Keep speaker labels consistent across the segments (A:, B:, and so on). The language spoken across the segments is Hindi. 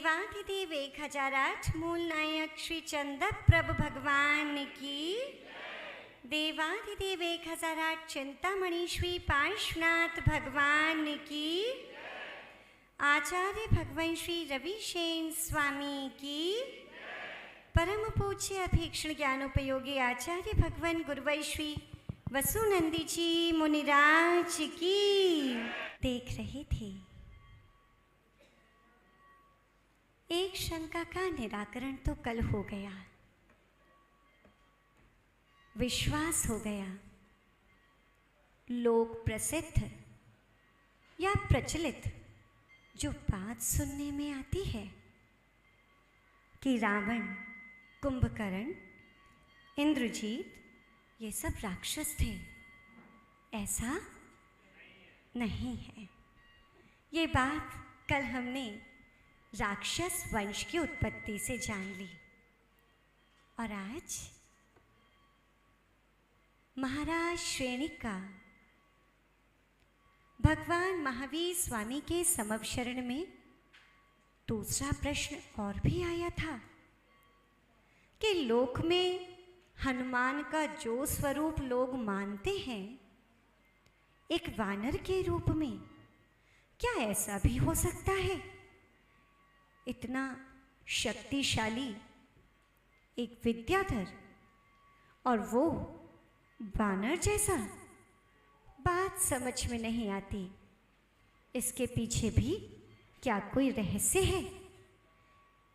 A: देवाधिदेव 1008 मूल नायक श्री चंदक प्रभु भगवान की, देवाधिदेव 1008 चिंतामणि श्री पार्श्वनाथ भगवान की, आचार्य भगवान श्री रविशेन स्वामी की, परम पूज्य अभीक्षण ज्ञानोपयोगी आचार्य भगवान गुरुवै श्री वसुनंदी जी मुनिराज की। देख रहे थे एक शंका का निराकरण तो कल हो गया, विश्वास हो गया। लोक प्रसिद्ध या प्रचलित जो बात सुनने में आती है कि रावण, कुंभकर्ण, इंद्रजीत ये सब राक्षस थे, ऐसा नहीं है। ये बात कल हमने राक्षस वंश की उत्पत्ति से जान ली और आज महाराज श्रेणिक का भगवान महावीर स्वामी के समवशरण में दूसरा प्रश्न और भी आया था कि लोक में हनुमान का जो स्वरूप लोग मानते हैं एक वानर के रूप में, क्या ऐसा भी हो सकता है? इतना शक्तिशाली एक विद्याधर और वो वानर जैसा, बात समझ में नहीं आती। इसके पीछे भी क्या कोई रहस्य है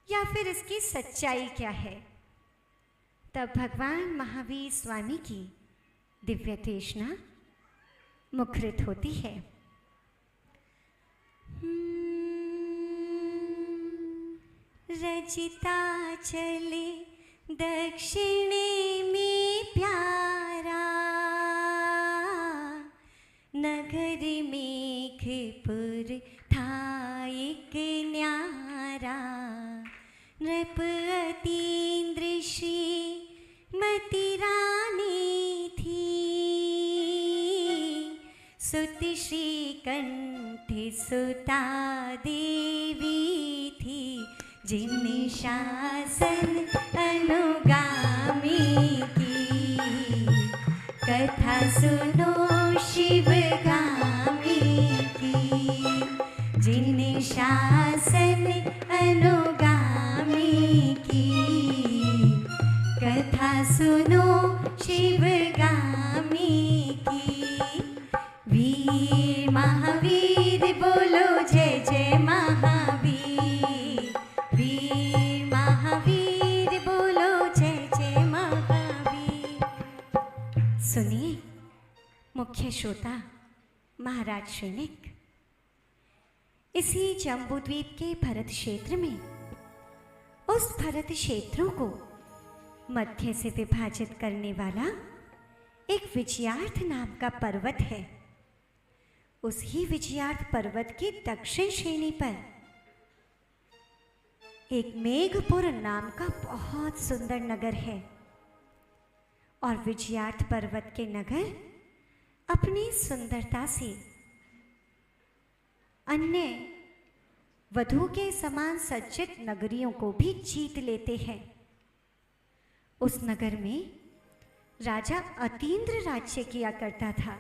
A: या फिर इसकी सच्चाई क्या है? तब भगवान महावीर स्वामी की दिव्य देशना मुखरित होती है। रजिता चले दक्षिणे में प्यारा, नगर मेघपुर था एक न्यारा, नृप अतीन्द्र श्रीमती रानी थी, सुत श्रीकंठ सुता देवी थी, जिन शासन अनुगामी की, कथा सुनो शिवगामी की, जिन शासन अनुगामी की, कथा सुनो शिवगामी की। वीर महावीर बोलो जय जय महावीर, वीर महावीर बोलो जय जय महावीर। सुनिए मुख्य श्रोता महाराज श्रेणिक, इसी जम्बूद्वीप के भरत क्षेत्र में, उस भरत क्षेत्रों को मध्य से विभाजित करने वाला एक विजयार्थ नाम का पर्वत है। उस ही विजयार्थ पर्वत की दक्षिण श्रेणी पर एक मेघपुर नाम का बहुत सुंदर नगर है और विजयार्थ पर्वत के नगर अपनी सुंदरता से अन्य वधु के समान सज्जित नगरियों को भी जीत लेते हैं। उस नगर में राजा अतीन्द्र राज्य किया करता था।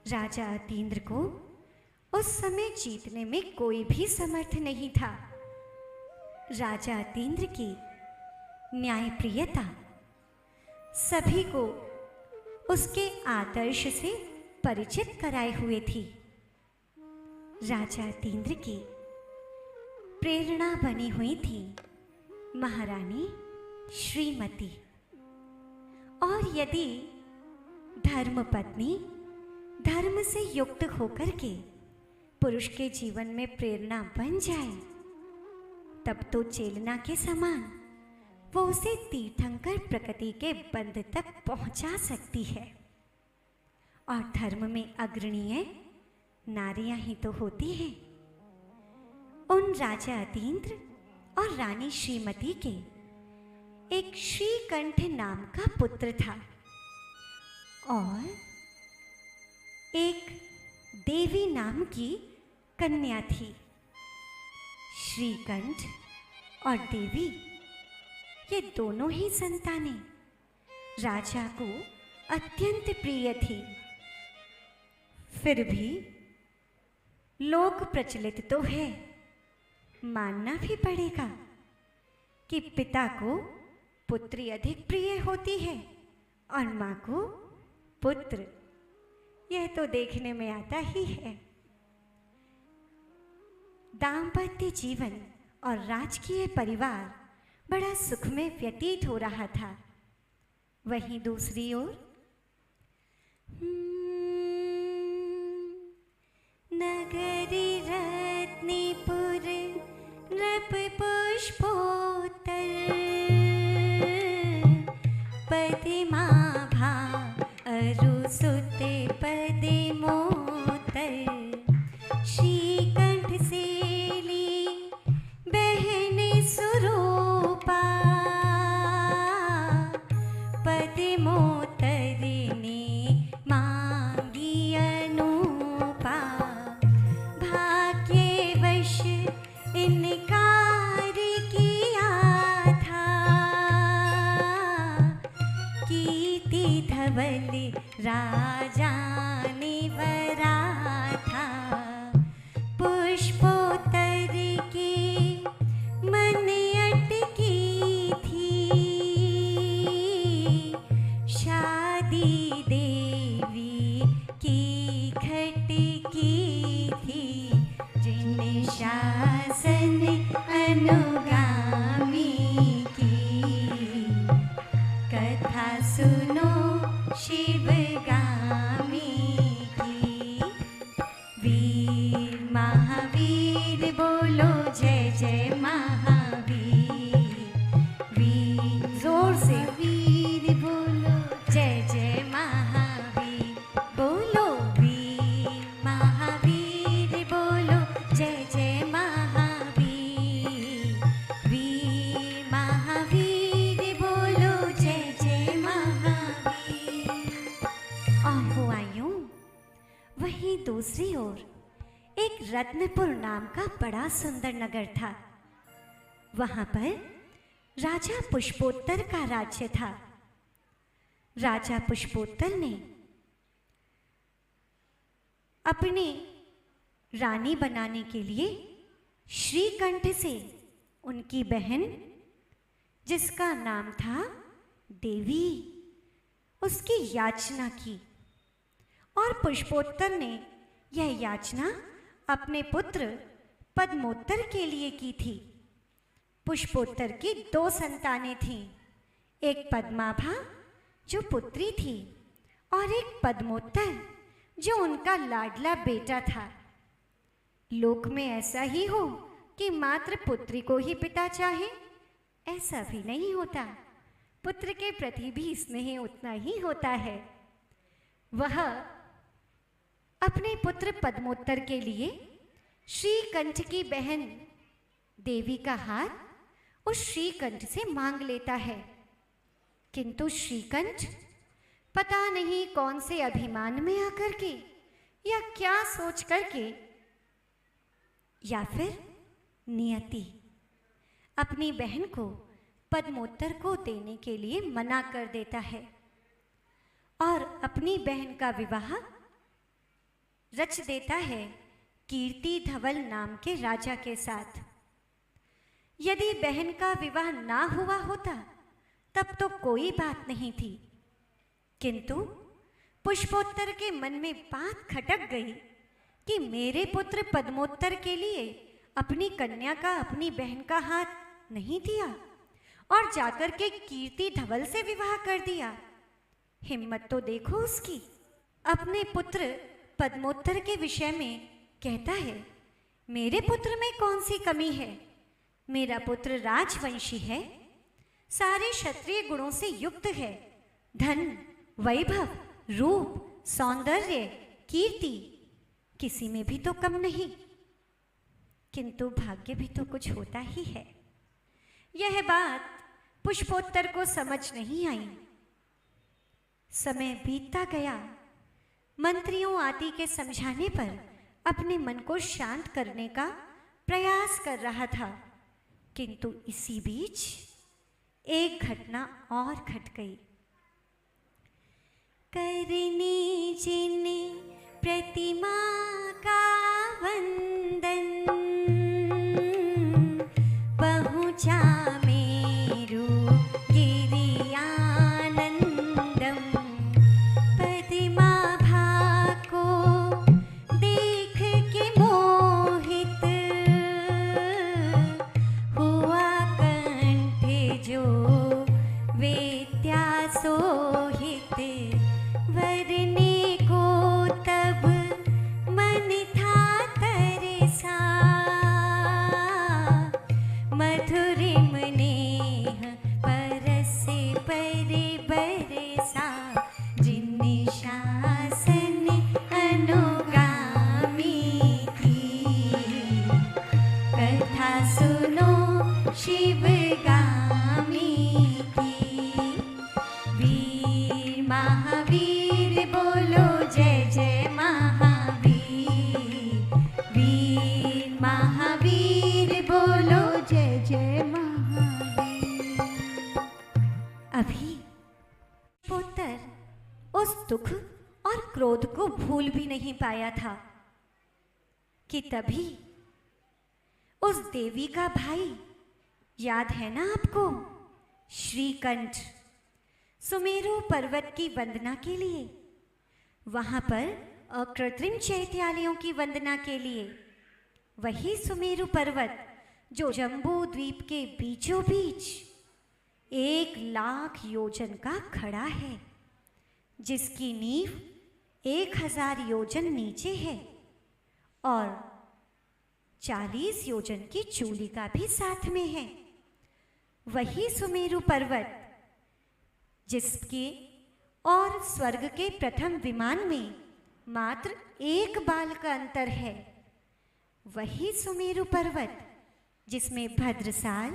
A: राजा अतीन्द्र को उस समय जीतने में कोई भी समर्थ नहीं था। राजा अतीन्द्र की न्यायप्रियता सभी को उसके आदर्श से परिचित कराए हुए थी। राजा अतीन्द्र की प्रेरणा बनी हुई थी महारानी श्रीमती। और यदि धर्मपत्नी धर्म से युक्त होकर के पुरुष के जीवन में प्रेरणा बन जाए, तब तो चेलना के समान वो उसे तीर्थंकर प्रकृति के बंध तक पहुंचा सकती है। और धर्म में अग्रणीय नारियां ही तो होती हैं। उन राजा अतीन्द्र और रानी श्रीमती के एक श्रीकंठ नाम का पुत्र था और एक देवी नाम की कन्या थी। श्रीकंठ और देवी ये दोनों ही संतानें राजा को अत्यंत प्रिय थी। फिर भी लोक प्रचलित तो है, मानना भी पड़ेगा कि पिता को पुत्री अधिक प्रिय होती है और माँ को पुत्र। यह तो देखने में आता ही है। दाम्पत्य जीवन और राजकीय परिवार बड़ा सुख में व्यतीत हो रहा था। वहीं दूसरी ओर नगरी रत्नीपुर नृप पुष्पोत्तर पद्माभा अरुसुते पद्मोत्तर श्रीकंठ से ली बहन सुरूपा पद्मोत्तर ने मांगी अनुपा भाग्यवश इनकार किया था कीर्ति धवल राजा ने वरा था पुष्पोत्तर के मन अटकी थी शादी देवी की खटकी थी जिन शासन अनुगामी की कथा सुनो शिवगामी की। वीर महावीर बोलो जय जय महावीर वीर जोर से वीर बोलो जय जय महावीर बोलो वीर महावीर बोलो जय जय महावीर वीर महावीर बोलो जय जय महावीर। आहो आयो वहीं दूसरी ओर एक रत्नपुर नाम का बड़ा सुंदर नगर था। वहां पर राजा पुष्पोत्तर का राज्य था। राजा पुष्पोत्तर ने अपने रानी बनाने के लिए श्रीकंठ से उनकी बहन जिसका नाम था देवी उसकी याचना की और पुष्पोत्तर ने यह याचना अपने पुत्र पद्मोत्तर के लिए की थी। पुष्पोत्तर की 2 संतानें थीं, एक पद्माभा जो पुत्री थी और एक पद्मोत्तर जो उनका लाडला बेटा था। लोक में ऐसा ही हो कि मात्र पुत्री को ही पिता चाहे, ऐसा भी नहीं होता। पुत्र के प्रति भी स्नेह उतना ही होता है। वह अपने पुत्र पद्मोत्तर के लिए श्रीकंठ की बहन देवी का हाथ उस श्रीकंठ से मांग लेता है, किंतु श्रीकंठ पता नहीं कौन से अभिमान में आकर के या क्या सोच करके या फिर नियति अपनी बहन को पद्मोत्तर को देने के लिए मना कर देता है और अपनी बहन का विवाह रच देता है कीर्ति धवल नाम के राजा के साथ। यदि बहन का विवाह ना हुआ होता तब तो कोई बात नहीं थी, किंतु पुष्पोत्तर के मन में बात खटक गई कि मेरे पुत्र पद्मोत्तर के लिए अपनी कन्या का अपनी बहन का हाथ नहीं दिया और जाकर के कीर्ति धवल से विवाह कर दिया। हिम्मत तो देखो उसकी। अपने पुत्र पद्मोत्तर के विषय में कहता है, मेरे पुत्र में कौन सी कमी है, मेरा पुत्र राजवंशी है, सारे क्षत्रिय गुणों से युक्त है, धन वैभव रूप सौंदर्य कीर्ति किसी में भी तो कम नहीं, किंतु भाग्य भी तो कुछ होता ही है। यह बात पुष्पोत्तर को समझ नहीं आई। समय बीतता गया। मंत्रियों आदि के समझाने पर अपने मन को शांत करने का प्रयास कर रहा था, किंतु इसी बीच एक घटना और घट गई। करनी जिने प्रतिमा का वंदन, पहुँचा मेरु गिरि आनंदम। पद्माभा को देख के मोहित हुआ कंठ जो वेद्या सोहित। वरने को तब मन था तरसा, मधुरिम नेह परसे परे बरसा। जिन शासन अनुगामी की, कथा सुनो शिवगामी की। वीर महावीर बोलो जय जय महावीर। वीर महावीर बोलो जय जय महावीर। अभी पुत्र उस दुख और क्रोध को भूल भी नहीं पाया था कि तभी उस देवी का भाई, याद है ना आपको, श्रीकंठ, सुमेरु पर्वत की वंदना के लिए, वहां पर अकृत्रिम चैत्यालयों की वंदना के लिए, वही सुमेरु पर्वत जो जम्बू द्वीप के बीचों बीच 1,00,000 योजन का खड़ा है, जिसकी नींव 1000 योजन नीचे है और 40 योजन की चूलिका भी साथ में है। वही सुमेरु पर्वत जिसके और स्वर्ग के प्रथम विमान में मात्र 1 बाल का अंतर है। वही सुमेरु पर्वत जिसमें भद्रसाल,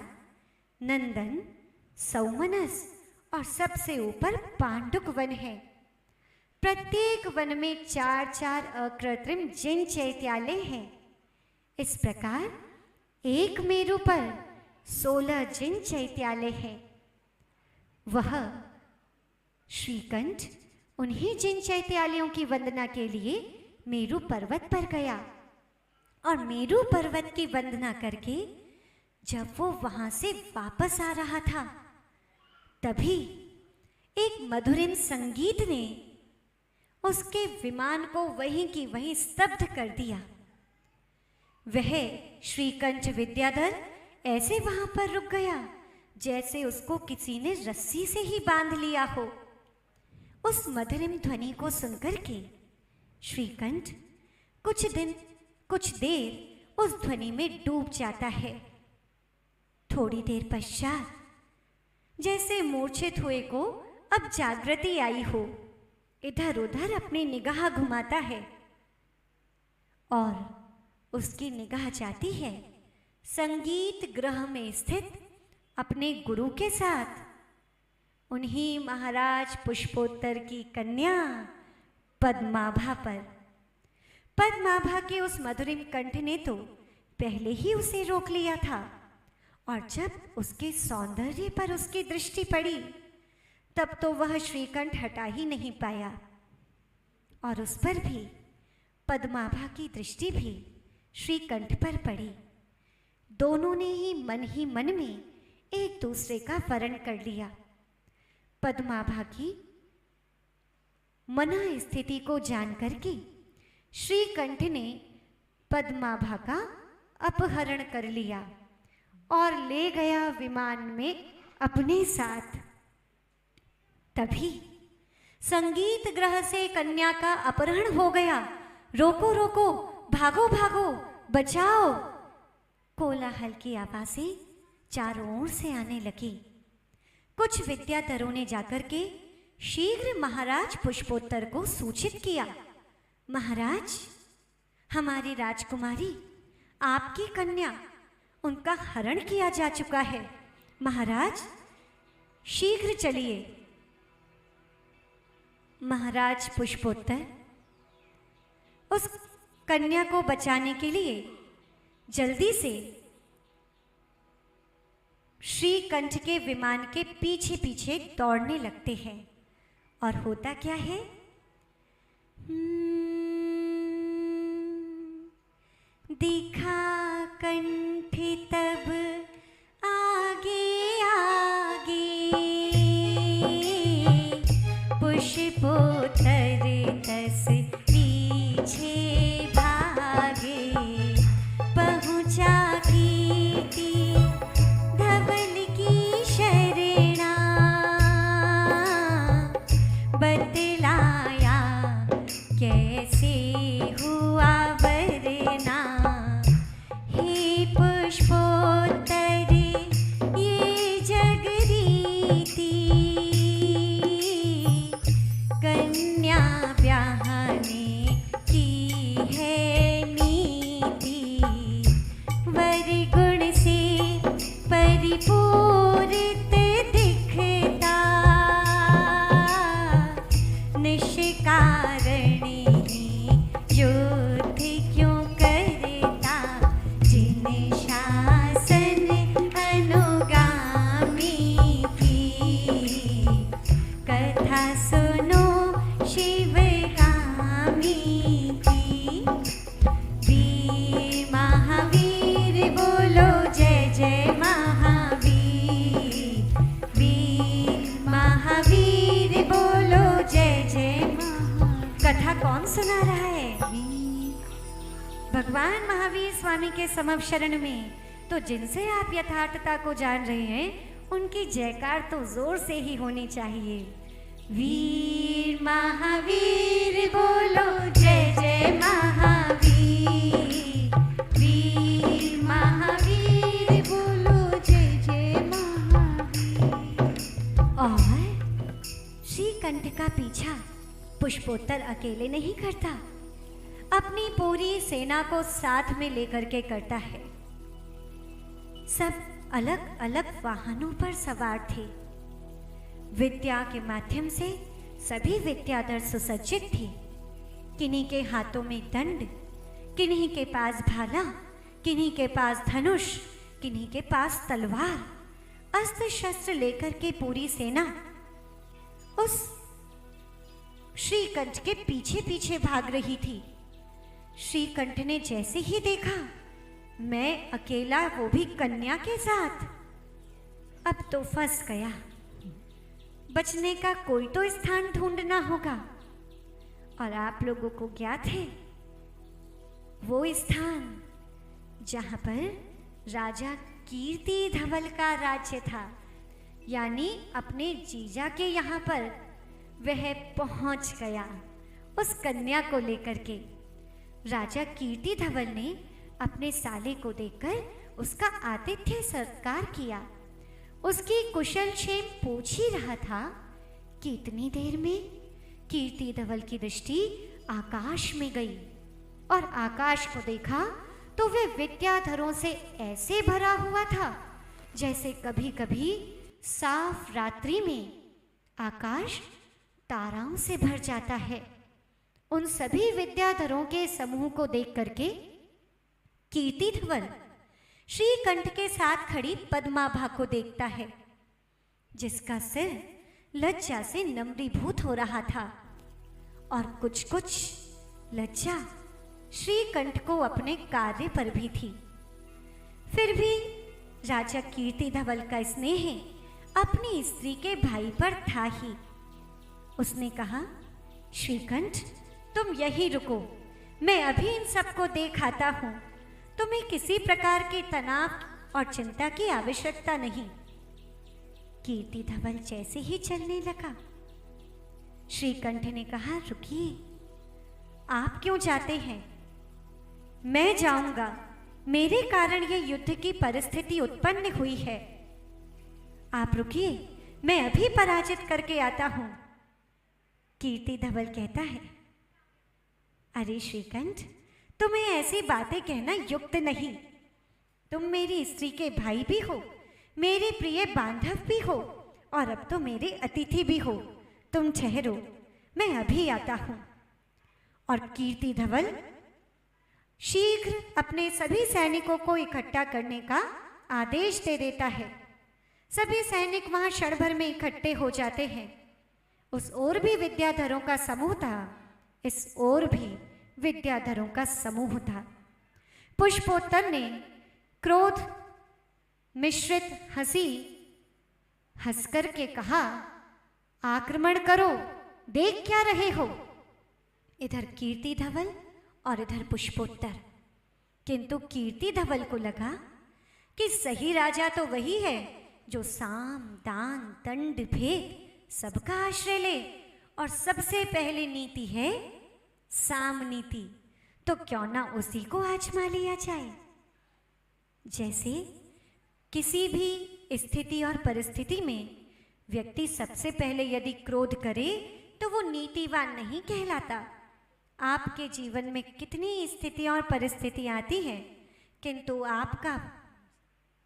A: नंदन, सौमनस और सबसे ऊपर पांडुक वन है। प्रत्येक वन में 4-4 अकृत्रिम जिन चैत्यालय हैं। इस प्रकार एक मेरु पर 16 जिन चैत्यालय हैं। वह श्रीकंठ उन्हीं जिन चैत्यालयों की वंदना के लिए मेरु पर्वत पर गया और मेरु पर्वत की वंदना करके जब वो वहां से वापस आ रहा था, तभी एक मधुरिम संगीत ने उसके विमान को वहीं की वहीं स्तब्ध कर दिया। वह श्रीकंठ विद्याधर ऐसे वहां पर रुक गया जैसे उसको किसी ने रस्सी से ही बांध लिया हो। उस मधुरिम ध्वनि को सुनकर के श्रीकंठ कुछ देर उस ध्वनि में डूब जाता है। थोड़ी देर पश्चात जैसे मूर्छित हुए को अब जागृति आई हो, इधर उधर अपनी निगाह घुमाता है और उसकी निगाह जाती है संगीत गृह में स्थित अपने गुरु के साथ, उन्हीं महाराज पुष्पोत्तर की कन्या पद्माभा पर। पद्माभा के उस मधुरिम कंठ ने तो पहले ही उसे रोक लिया था और जब उसके सौंदर्य पर उसकी दृष्टि पड़ी तब तो वह श्रीकंठ हटा ही नहीं पाया और उस पर भी पद्माभा की दृष्टि भी श्रीकंठ पर पड़ी। दोनों ने ही मन में एक दूसरे का वरण कर लिया। पद्माभा की मना स्थिति को जानकर के श्रीकंठ ने पद्माभा का अपहरण कर लिया और ले गया विमान में अपने साथ। तभी संगीत ग्रह से कन्या का अपहरण हो गया। रोको रोको, भागो भागो, बचाओ! कोलाहल की आवाजें चारों ओर से आने लगी। कुछ विद्याधरों ने जाकर के शीघ्र महाराज पुष्पोत्तर को सूचित किया, महाराज, हमारी राजकुमारी आपकी कन्या, उनका हरण किया जा चुका है। महाराज शीघ्र चलिए। महाराज पुष्पोत्तर उस कन्या को बचाने के लिए जल्दी से श्रीकंठ के विमान के पीछे पीछे दौड़ने लगते हैं। और होता क्या है, दिखा कंठ तब आगे आगे, पुष्पोत्तर तस पीछे भागे, पहुँचा कीर्ति धवल की शरणा, बतलाया कैसे हुआ वरना, हे पुष्पोत्तर ये जग रीति, कन्या ब्याहने की है नीति, वर गुण से परिपूरित दिखता, निष्कारण ही युद्ध क्यों करता, जिन शासन अनुगामी की, कथा सुनो शिवगामी की। वीर महावीर बोलो जय जय महावीर, वीर महावीर बोलो जय जय महावीर। कथा कौन सुना रहा है? भगवान महावीर स्वामी के समक्ष शरण में। तो जिनसे आप यथार्थता को जान रहे हैं उनकी जयकार तो जोर से ही होनी चाहिए। वीर महावीर बोलो जय जय महावीर, वीर महावीर बोलो जय जय महावीर। और श्रीकंठ का पीछा पुष्पोत्तर अकेले नहीं करता, अपनी पूरी सेना को साथ में लेकर के करता है। सब अलग अलग वाहनों पर सवार थे। विद्या के माध्यम से सभी विद्याधर सुसज्जित थे। किन्हीं के हाथों में दंड, किन्हीं के पास भाला, किन्हीं के पास धनुष, किन्हीं के पास तलवार, अस्त्र शस्त्र लेकर के पूरी सेना उस श्रीकंठ के पीछे पीछे भाग रही थी। श्रीकंठ ने जैसे ही देखा, मैं अकेला, वो भी कन्या के साथ, अब तो फंस गया। बचने का कोई तो स्थान ढूंढना होगा। और आप लोगों को ज्ञात है वो स्थान जहां पर राजा कीर्ति धवल का राज्य था, यानी अपने जीजा के यहाँ पर वह पहुंच गया उस कन्या को लेकर के। राजा कीर्ति धवल ने अपने साले को देखकर उसका आतिथ्य सत्कार किया, उसकी कुशल क्षेम पूछ ही रहा था कि इतनी देर में कीर्ति धवल की दृष्टि आकाश में गई और आकाश को देखा तो वह विद्याधरों से ऐसे भरा हुआ था जैसे कभी कभी साफ रात्रि में आकाश ताराओं से भर जाता है। उन सभी विद्याधरों के समूह को देख करके कीर्ति धवल श्रीकंठ के साथ खड़ी पद्माभा को देखता है, जिसका सिर लज्जा से नम्रीभूत हो रहा था और कुछ कुछ लज्जा श्रीकंठ को अपने कार्य पर भी थी। फिर भी राजा कीर्ति धवल का स्नेह अपनी स्त्री के भाई पर था ही। उसने कहा, श्रीकंठ तुम यहीं रुको, मैं अभी इन सबको देख आता हूं। तुम्हें किसी प्रकार के तनाव और चिंता की आवश्यकता नहीं। कीर्ति धवल जैसे ही चलने लगा, श्रीकंठ ने कहा, रुकिए, आप क्यों जाते हैं? मैं जाऊंगा, मेरे कारण ये युद्ध की परिस्थिति उत्पन्न हुई है। आप रुकिए, मैं अभी पराजित करके आता हूं। कीर्ति धवल कहता है, अरे श्रीकंठ, तुम्हें ऐसी बातें कहना युक्त नहीं। तुम मेरी स्त्री के भाई भी हो, मेरे प्रिय बांधव भी हो और अब तो मेरे अतिथि भी हो। तुम ठहरो, मैं अभी आता हूं। और कीर्ति धवल शीघ्र अपने सभी सैनिकों को इकट्ठा करने का आदेश दे देता है। सभी सैनिक वहां क्षण भर में इकट्ठे हो जाते हैं। उस ओर भी विद्याधरों का समूह था, इस ओर भी विद्याधरों का समूह था। पुष्पोत्तर ने क्रोध मिश्रित हंसी हंसकर के कहा, आक्रमण करो, देख क्या रहे हो। इधर कीर्ति धवल और इधर पुष्पोत्तर। किंतु कीर्ति धवल को लगा कि सही राजा तो वही है जो साम दान दंड भेद सबका आश्रय ले, और सबसे पहले नीति है साम नीति। तो क्यों ना उसी को आजमा लिया जाए। जैसे किसी भी स्थिति और परिस्थिति में व्यक्ति सबसे पहले यदि क्रोध करे तो वो नीतिवान नहीं कहलाता। आपके जीवन में कितनी स्थिति और परिस्थिति आती है, किंतु आपका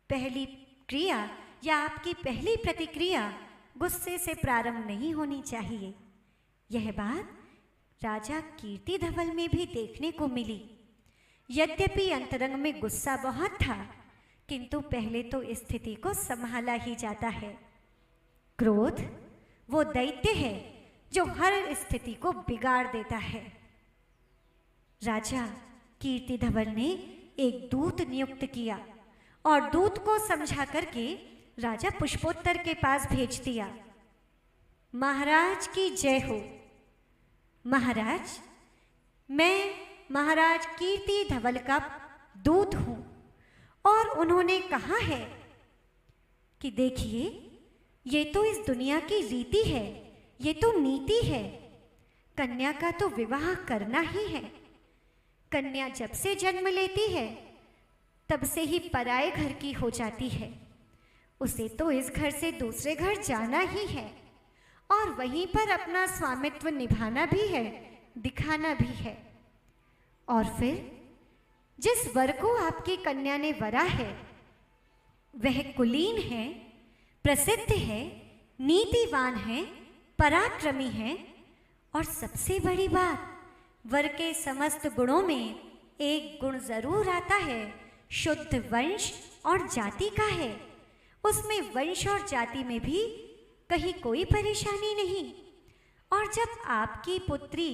A: पहली क्रिया या आपकी पहली प्रतिक्रिया गुस्से से प्रारंभ नहीं होनी चाहिए। यह बात राजा कीर्ति धवल में भी देखने को मिली। यद्यपि अंतरंग में गुस्सा बहुत था, किंतु पहले तो स्थिति को संभाला ही जाता है। क्रोध वो दैत्य है जो हर स्थिति को बिगाड़ देता है। राजा कीर्ति धवल ने एक दूत नियुक्त किया और दूत को समझा करके राजा पुष्पोत्तर के पास भेज दिया। महाराज की जय हो। महाराज, मैं महाराज कीर्ति धवल का दूत हूं और उन्होंने कहा है कि देखिए, ये तो इस दुनिया की रीति है, ये तो नीति है। कन्या का तो विवाह करना ही है। कन्या जब से जन्म लेती है तब से ही पराए घर की हो जाती है। उसे तो इस घर से दूसरे घर जाना ही है और वहीं पर अपना स्वामित्व निभाना भी है, दिखाना भी है। और फिर जिस वर को आपकी कन्या ने वरा है वह कुलीन है, प्रसिद्ध है, नीतिवान है, पराक्रमी है, और सबसे बड़ी बात, वर के समस्त गुणों में एक गुण जरूर आता है, शुद्ध वंश और जाति का है। उसमें वंश और जाति में भी कहीं कोई परेशानी नहीं। और जब आपकी पुत्री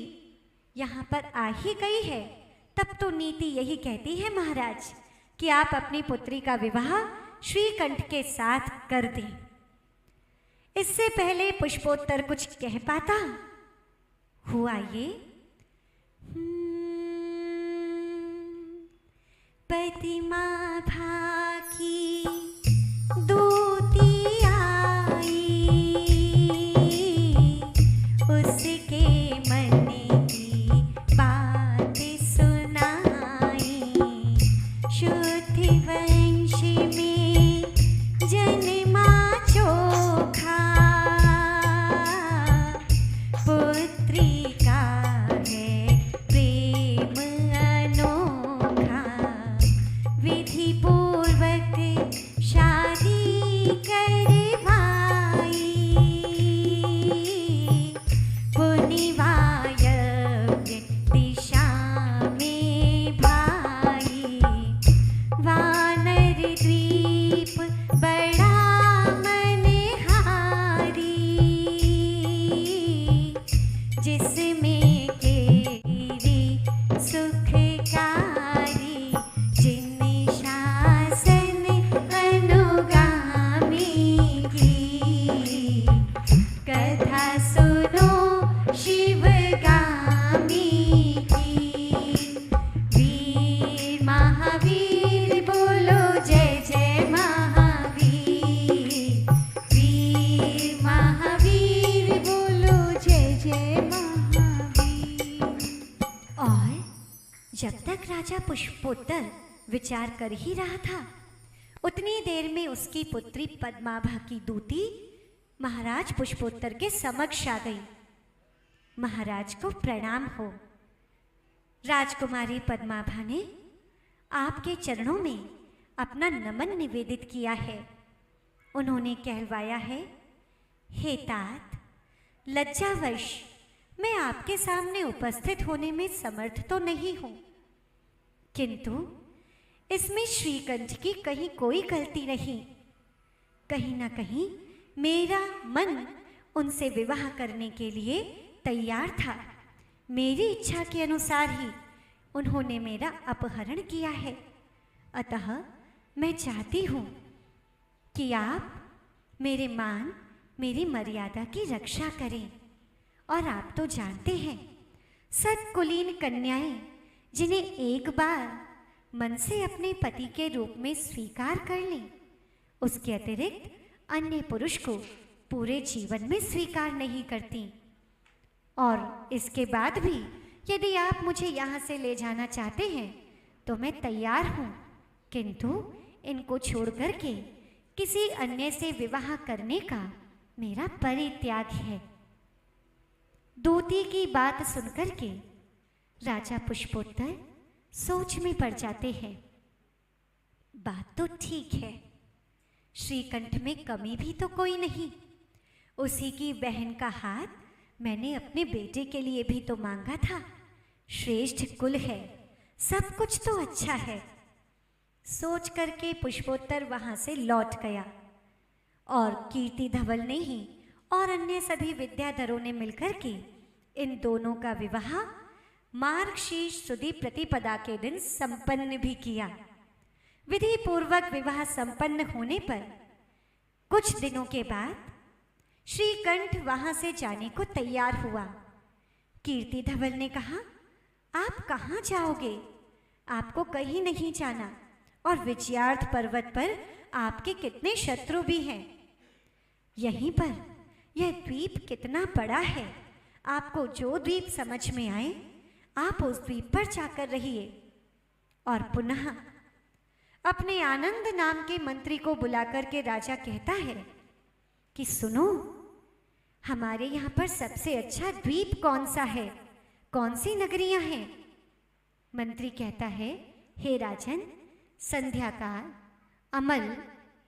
A: यहाँ पर आ ही गई है तब तो नीति यही कहती है महाराज कि आप अपनी पुत्री का विवाह श्रीकंठ के साथ कर दें। इससे पहले पुष्पोत्तर कुछ कह पाता हुआ ये, पतिमा भाकी दूती आई, उसके मन की बात सुनाई। शुद्ध वंश में जन्मा चोखा, पुत्री का है प्रेम अनोखा। विधि पूर्वक शादी करवाई, पुनिवायव्य दिशा में भाई। वानर द्वीप बड़ा मनहारी, जिसमें केरी सुखकारी। जिन शासन अनुगामी की, कथा सुनो शिवगामी की। वीर महावीर बोलो जय जय महावीर। वीर महावीर बोलो जय जय महावीर। और जब तक राजा पुष्पोत्तर विचार कर ही रहा था, उतनी देर में उसकी पुत्री पद्माभा की दूती महाराज पुष्पोत्तर के समक्ष आ गई। महाराज को प्रणाम हो। राजकुमारी पद्माभा ने आपके चरणों में अपना नमन निवेदित किया है। उन्होंने कहलवाया है, हे तात, लज्जावश मैं आपके सामने उपस्थित होने में समर्थ तो नहीं हूं, किंतु इसमें श्रीकंठ की कहीं कोई गलती नहीं। कहीं ना कहीं मेरा मन उनसे विवाह करने के लिए तैयार था। मेरी इच्छा के अनुसार ही उन्होंने मेरा अपहरण किया है। अतः मैं चाहती हूँ कि आप मेरे मान, मेरी मर्यादा की रक्षा करें। और आप तो जानते हैं, सत्कुलीन कन्याएं जिन्हें एक बार मन से अपने पति के रूप में स्वीकार कर लें, उसके अतिरिक्त अन्य पुरुष को पूरे जीवन में स्वीकार नहीं करती। और इसके बाद भी यदि आप मुझे यहाँ से ले जाना चाहते हैं तो मैं तैयार हूँ, किंतु इनको छोड़ करके किसी अन्य से विवाह करने का मेरा परित्याग है। दूती की बात सुनकर के राजा पुष्पोत्तर सोच में पड़ जाते हैं। बात तो ठीक है, श्रीकंठ में कमी भी तो कोई नहीं। उसी की बहन का हाथ मैंने अपने बेटे के लिए भी तो मांगा था। श्रेष्ठ कुल है, सब कुछ तो अच्छा है। सोच करके पुष्पोत्तर वहां से लौट गया और कीर्ति धवल ने ही और अन्य सभी विद्याधरों ने मिलकर के इन दोनों का विवाह मार्गशीर्ष सुदी प्रतिपदा के दिन संपन्न भी किया। विधि पूर्वक विवाह संपन्न होने पर कुछ दिनों के बाद श्रीकंठ वहां से जाने को तैयार हुआ। कीर्ति धवल ने कहा, आप कहाँ जाओगे? आपको कहीं नहीं जाना, और विजयार्थ पर्वत पर आपके कितने शत्रु भी हैं। यहीं पर यह द्वीप कितना बड़ा है, आपको जो द्वीप समझ में आए आप उस द्वीप पर जाकर रहिए। और पुनः अपने आनंद नाम के मंत्री को बुलाकर के राजा कहता है कि सुनो, हमारे यहाँ पर सबसे अच्छा द्वीप कौन सा है, कौन सी नगरियां हैं? मंत्री कहता है, हे राजन, संध्याकाल, अमल,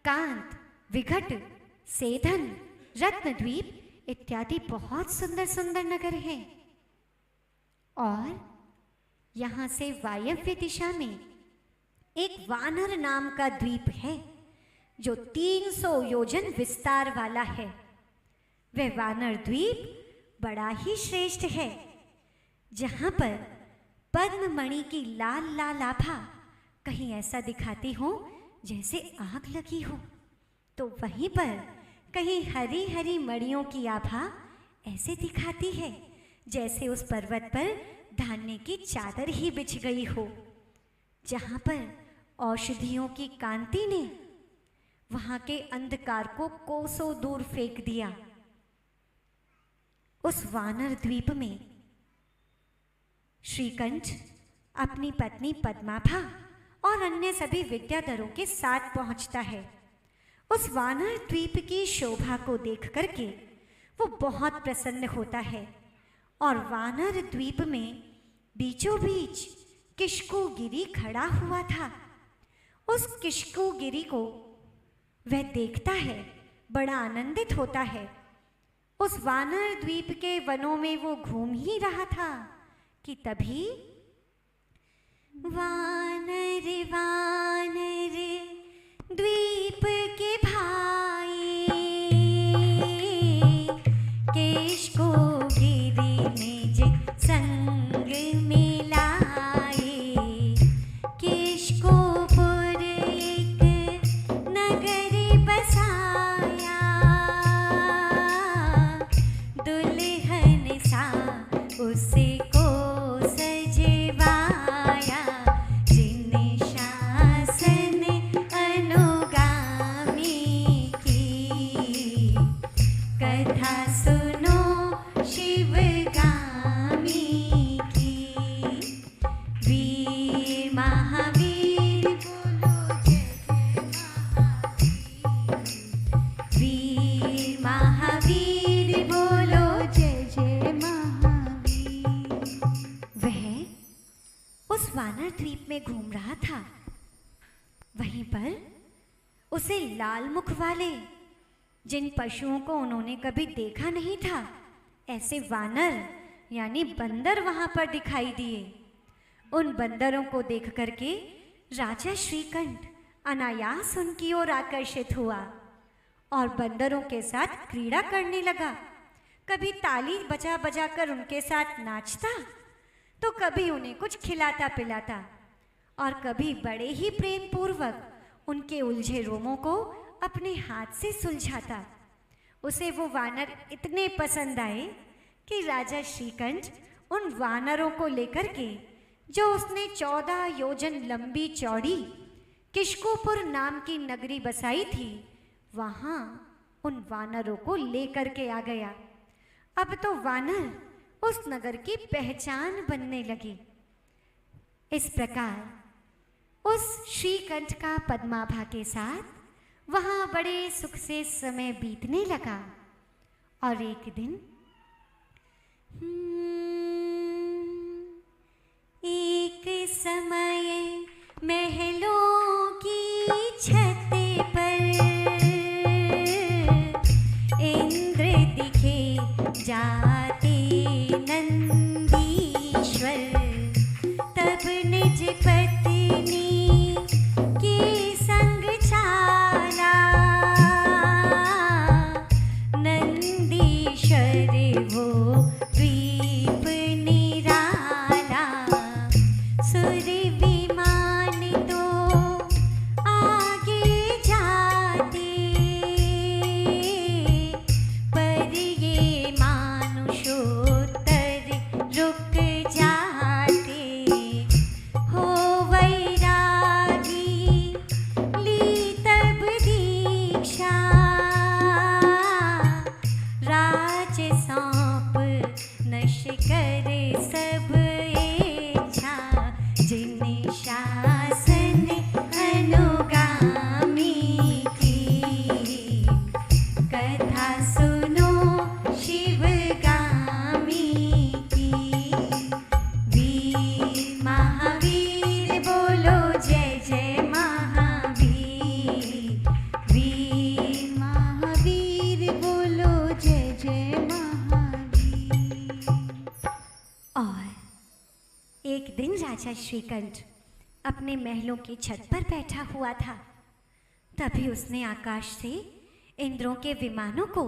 A: कांत, विघट, सेधन, रत्नद्वीप इत्यादि बहुत सुंदर सुंदर नगर हैं। और यहाँ से वायव्य दिशा में एक वानर नाम का द्वीप है जो 300 योजन विस्तार वाला है। वह वानर द्वीप बड़ा ही श्रेष्ठ है, जहाँ पर पद्ममणि की लाल लाल आभा कहीं ऐसा दिखाती हो जैसे आग लगी हो, तो वहीं पर कहीं हरी हरी मणियों की आभा ऐसे दिखाती है जैसे उस पर्वत पर धान्य की चादर ही बिछ गई हो। जहाँ पर औषधियों की कांति ने वहाँ के अंधकार को कोसों दूर फेंक दिया। उस वानर द्वीप में श्रीकंठ अपनी पत्नी पद्माभा और अन्य सभी विद्याधरों के साथ पहुंचता है। उस वानर द्वीप की शोभा को देख करके वो बहुत प्रसन्न होता है और वानर द्वीप में बीचों बीच किष्कु गिरी खड़ा हुआ था। उस किष्कु गिरी को वह देखता है, बड़ा आनंदित होता है। उस वानर द्वीप के वनों में वो घूम ही रहा था कि तभी वानर वानर द्वीप के भाई किष्कु गिरी निज संग मिलाए। किष्कुपुर एक नगर बसाया, दुल्हन सा उसको सजवाया। जिन शासन अनुगामी की कथा सुनो शिवगामी की। वीर महावीर बोलो वीर महावीर बोलो जय जय महावीर। वह उस वानर द्वीप में घूम रहा था। वहीं पर उसे लाल मुख वाले, जिन पशुओं को उन्होंने कभी देखा नहीं था, ऐसे वानर यानी बंदर वहां पर दिखाई दिए। उन बंदरों को देख करके राजा श्रीकंठ अनायास उनकी ओर आकर्षित हुआ और बंदरों के साथ क्रीड़ा करने लगा। कभी ताली बजा बजा कर उनके साथ नाचता, तो कभी उन्हें कुछ खिलाता पिलाता और कभी बड़े ही प्रेम पूर्वक उनके उलझे रोमों को अपने हाथ से सुलझाता। उसे वो वानर इतने पसंद आए कि राजा श्रीकंठ उन वानरों को लेकर के, जो उसने 14 योजन लंबी चौड़ी किशकोपुर नाम की नगरी बसाई थी, वहाँ उन वानरों को लेकर के आ गया। अब तो वानर उस नगर की पहचान बनने लगे। इस प्रकार उस श्रीकंठ का पद्माभा के साथ वहाँ बड़े सुख से समय बीतने लगा। और एक दिन एक समय महलों की छत पर इंद्र दिखे जाते नंदीश्वर, तब निज पत्नी के संग चाला नंदीश्वर वो द्वीप निराला। सुर विमान तो आगे जाते, पर ये मानुषोत्तर रुक जाते। हो वैरागी ली तब दीक्षा, राज सौंप नश कर सब इच्छा। जिन शासन अनुगामी की, कथा सुनो शिवगामी की। वीर महावीर बोलो जय जय महावीर, वीर महावीर बोलो जय जय महावीर। और एक दिन राजा श्रीकंठ अपने महलों की छत पर बैठा हुआ था। तभी उसने आकाश से इंद्रों के विमानों को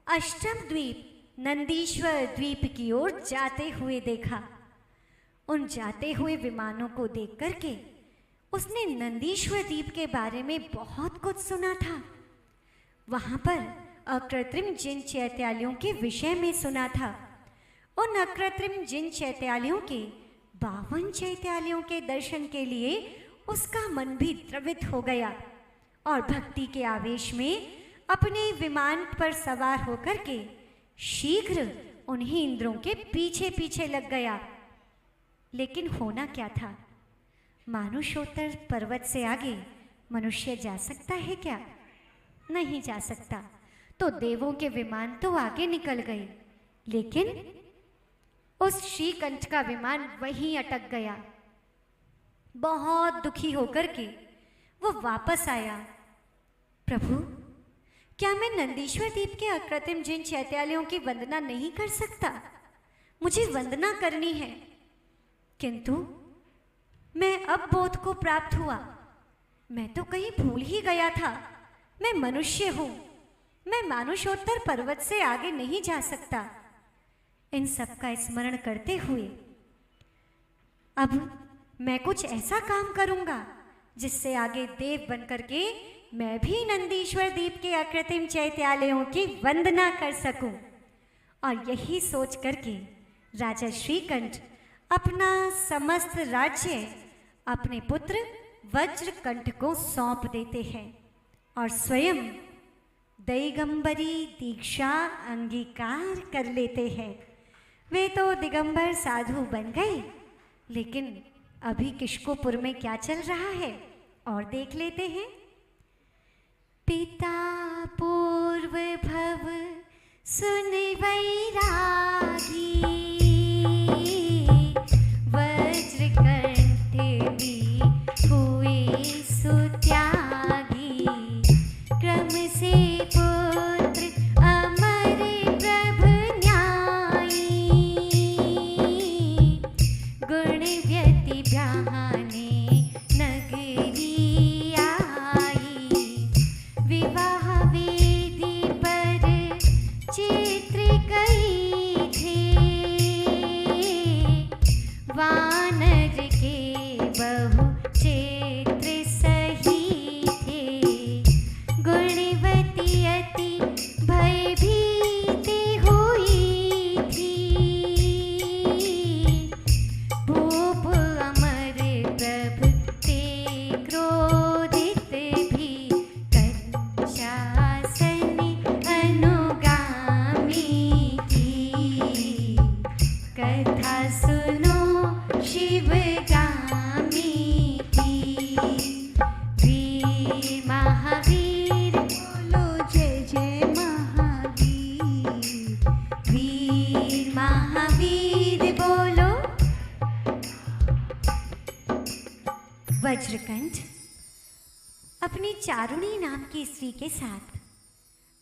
A: अष्टम द्वीप नंदीश्वर द्वीप की ओर जाते हुए देखा। उन जाते हुए विमानों को देख करके उसने नंदीश्वर द्वीप के बारे में बहुत कुछ सुना था। वहाँ पर अकृत्रिम जिन चैत्यालयों के विषय में सुना था। उन अकृत्रिम जिन चैत्यालयों के 52 चैत्यालयों के दर्शन के लिए उसका मन भी द्रवित हो गया और भक्ति के आवेश में अपने विमान पर सवार होकर के शीघ्र उन्हीं इंद्रों के पीछे पीछे लग गया। लेकिन होना क्या था? मानुषोत्तर पर्वत से आगे मनुष्य जा सकता है क्या? नहीं जा सकता। तो देवों के विमान तो आगे निकल गए, लेकिन उस श्रीकंठ का विमान वहीं अटक गया। बहुत दुखी होकर के वो वापस आया। प्रभु, क्या मैं नंदीश्वर द्वीप के अकृत्रिम जिन चैत्यालयों की वंदना नहीं कर सकता? मुझे वंदना करनी है, किंतु मैं अब बोध को प्राप्त हुआ। मैं तो कहीं भूल ही गया था। मैं मनुष्य हूँ, मैं मानुषोत्तर पर्वत से आगे नहीं जा सकता। इन सब का स्मरण करते हुए अब मैं कुछ ऐसा काम करूंगा जिससे आगे देव बनकर के मैं भी नंदीश्वर द्वीप के अकृत्रिम चैत्यालयों की वंदना कर सकूं। और यही सोच करके राजा श्रीकंठ अपना समस्त राज्य अपने पुत्र वज्रकंठ को सौंप देते हैं और स्वयं दिगंबरी दीक्षा अंगीकार कर लेते हैं। वे तो दिगंबर साधु बन गए, लेकिन अभी किशकोपुर में क्या चल रहा है और देख लेते हैं। पिता पूर्व भव सुन वैरागी, वज्रकंठ भी हुए सुत्यागी। क्रम से पुत्र अमर प्रभ न्यायी, गुण व्यति वज्रकंठ अपनी चारुणी नाम की स्त्री के साथ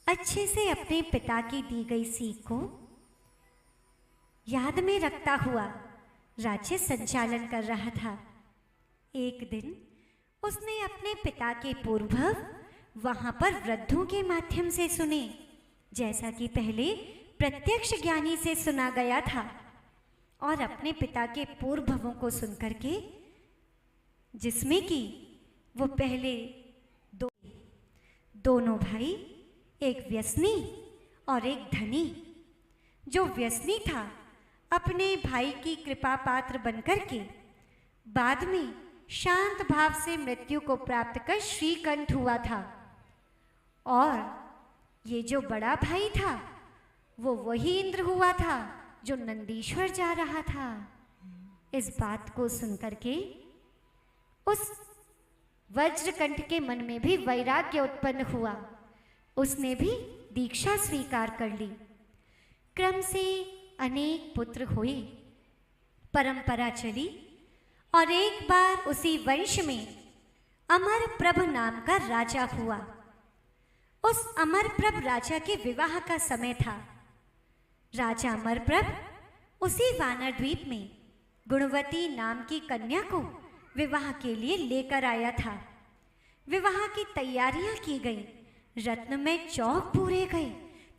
A: अच्छे से अपने पिता की दी गई सीख को याद में रखता हुआ राज्य संचालन कर रहा था। एक दिन उसने अपने पिता के पूर्वभ वहां पर वृद्धों के माध्यम से सुने, जैसा कि पहले प्रत्यक्ष ज्ञानी से सुना गया था। और अपने पिता के पूर्वभों को सुनकर के, जिसमें कि वो पहले दोनों भाई, एक व्यसनी और एक धनी। जो व्यसनी था अपने भाई की कृपा पात्र बनकर के बाद में शांत भाव से मृत्यु को प्राप्त कर श्रीकंठ हुआ था, और ये जो बड़ा भाई था वो वही इंद्र हुआ था जो नंदीश्वर जा रहा था। इस बात को सुनकर के उस वज्रकंठ के मन में भी वैराग्य उत्पन्न हुआ। उसने भी दीक्षा स्वीकार कर ली। क्रम से अनेक पुत्र हुए, परंपरा चली, और एक बार उसी वंश में अमरप्रभ नाम का राजा हुआ। उस अमरप्रभ राजा के विवाह का समय था। राजा अमरप्रभ उसी वानर द्वीप में गुणवती नाम की कन्या को विवाह के लिए लेकर आया था। विवाह की तैयारियां की गई, रत्न में चौक पूरे गए,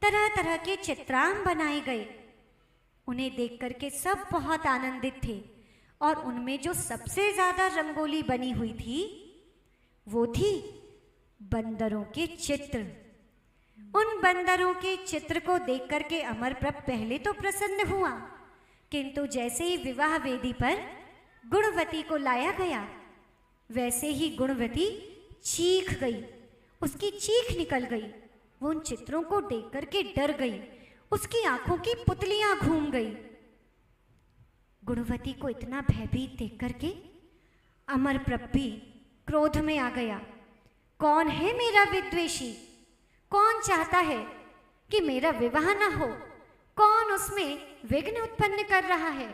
A: तरह तरह के चित्रांग बनाए गए। उन्हें देख करके सब बहुत आनंदित थे, और उनमें जो सबसे ज्यादा रंगोली बनी हुई थी वो थी बंदरों के चित्र। उन बंदरों के चित्र को देख करके अमरप्रभ पहले तो प्रसन्न हुआ, किंतु जैसे ही विवाह वेदी पर गुणवती को लाया गया, वैसे ही गुणवती चीख गई, उसकी चीख निकल गई। वो उन चित्रों को देख करके डर गई, उसकी आंखों की पुतलियां घूम गई। गुणवती को इतना भयभीत देख करके अमरप्रभ भी क्रोध में आ गया। कौन है मेरा विद्वेषी? कौन चाहता है कि मेरा विवाह न हो? कौन उसमें विघ्न उत्पन्न कर रहा है?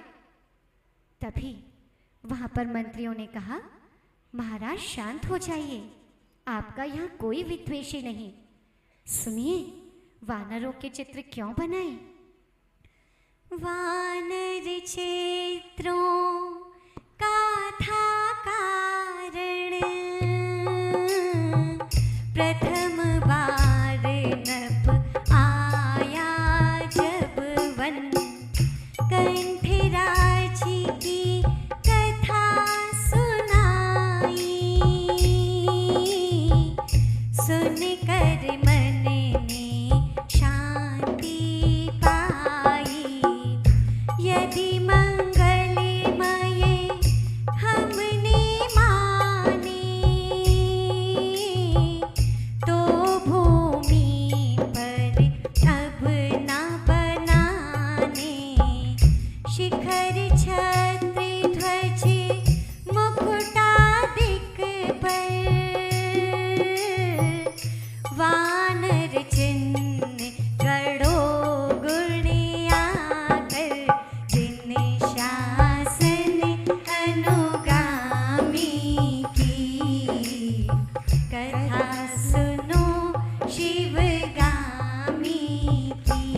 A: तभी वहां पर मंत्रियों ने कहा, महाराज शांत हो जाइए, आपका यहाँ कोई विद्वेषी नहीं। सुनिए, वानरों के चित्र क्यों बनाए? वानर चित्रों का था कारण, प्रथम बार नभ आया जब वन, कंठराज की कथा सुनाई, सुनकर मन ने शांति पाई। यदि मंगलमय हमने माने, तो भूमि पर अब न बनाने, शिखर छत्र ध्वज मुकुटादिक पर, वानर चिन्ह गढ़ो गुण आकर, जिन शासन अनुगामी की, कथा सुनो शिवगामी की।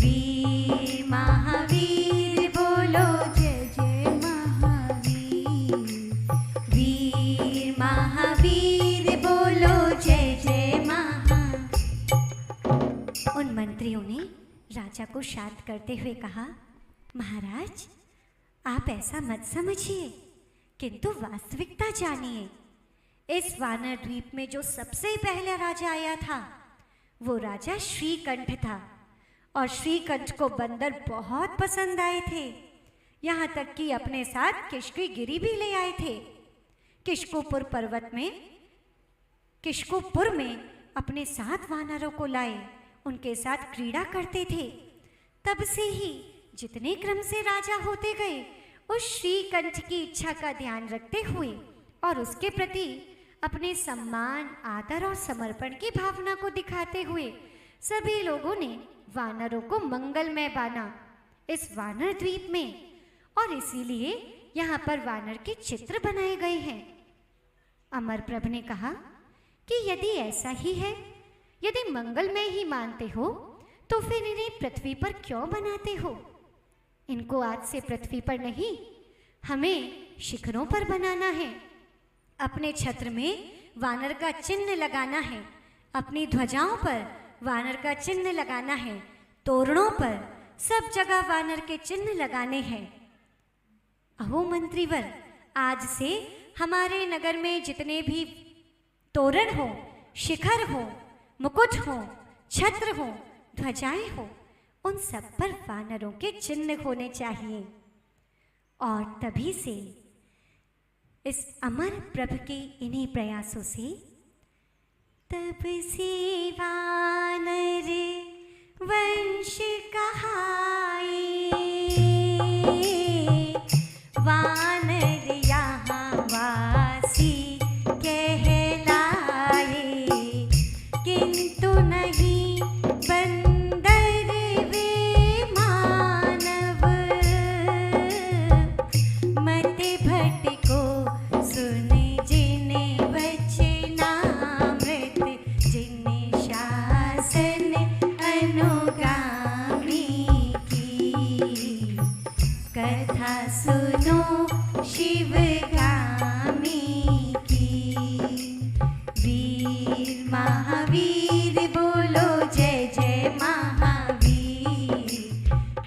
A: वीर महावीर बोलो जय जय महावीर, वीर महावीर बोलो जय जय महा। उन मंत्रियों ने राजा को शांत करते हुए कहा, महाराज आप ऐसा मत समझिए, किंतु वास्तविकता जानिए। इस वानर द्वीप में जो सबसे पहला राजा आया था वो राजा श्रीकंठ था, और श्रीकंठ को बंदर बहुत पसंद आए थे। यहाँ तक कि अपने साथ किष्की गिरी भी ले आए थे। किष्कुपुर में अपने साथ वानरों को लाए, उनके साथ क्रीड़ा करते थे। तब से ही जितने क्रम से राजा होते गए, उस श्रीकंठ की इच्छा का ध्यान रखते हुए और उसके प्रति अपने सम्मान, आदर और समर्पण की भावना को दिखाते हुए सभी लोगों ने वानरों को मंगलमय माना इस वानर द्वीप में, और इसीलिए यहाँ पर वानर के चित्र बनाए गए हैं। अमरप्रभ ने कहा कि यदि ऐसा ही है, यदि मंगलमय ही मानते हो, तो फिर इन्हें पृथ्वी पर क्यों बनाते हो? इनको आज से पृथ्वी पर नहीं, हमें शिखरों पर बनाना है। अपने छत्र में वानर का चिन्ह लगाना है, अपनी ध्वजाओं पर वानर का चिन्ह लगाना है, तोरणों पर सब जगह वानर के चिन्ह लगाने हैं। अहो मंत्रीवर, आज से हमारे नगर में जितने भी तोरण हो, शिखर हो, मुकुट हो, छत्र हो, ध्वजाएं हो, उन सब पर वानरों के चिन्ह होने चाहिए। और तभी से इस अमर प्रभ के इन्हीं प्रयासों से तब से वानर वंश कहाए, वानर यहाँ वासी कहलाए, किंतु नहीं बंदर वे मानव, मत भटको सुन जिन वचनामृत, जिन शासन अनुगामी की, कथा सुनो शिवगामी की। वीर महावीर बोलो जय जय महावीर,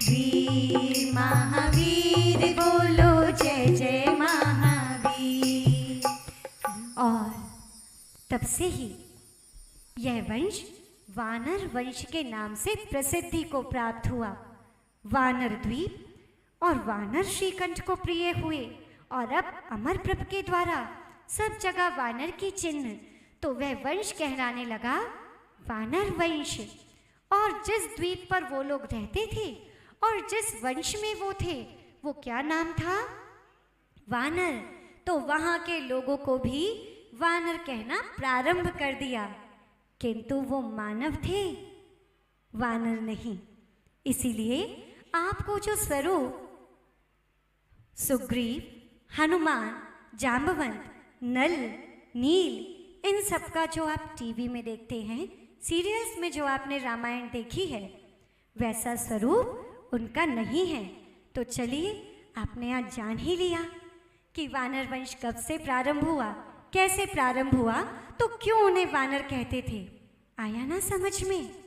A: वीर महावीर बोलो जय जय महावीर। और तब से ही यह वंश वानर वंश के नाम से प्रसिद्धि को प्राप्त हुआ। वानर द्वीप और वानर श्रीकंठ को प्रिय हुए, और अब अमरप्रभ के द्वारा सब जगह वानर की चिन्ह, तो वह वंश कहलाने लगा वानर वंश। और जिस द्वीप पर वो लोग रहते थे और जिस वंश में वो थे, वो क्या नाम था? वानर। तो वहाँ के लोगों को भी वानर कहना प्रारंभ कर दिया, किंतु वो मानव थे, वानर नहीं। इसीलिए आपको जो स्वरूप सुग्रीव, हनुमान, जाम्बवंत, नल, नील, इन सब का जो आप टीवी में देखते हैं, सीरियल्स में जो आपने रामायण देखी है, वैसा स्वरूप उनका नहीं है। तो चलिए, आपने आज जान ही लिया कि वानर वंश कब से प्रारंभ हुआ, कैसे प्रारंभ हुआ, तो क्यों उन्हें वानर कहते थे। आया ना समझ में?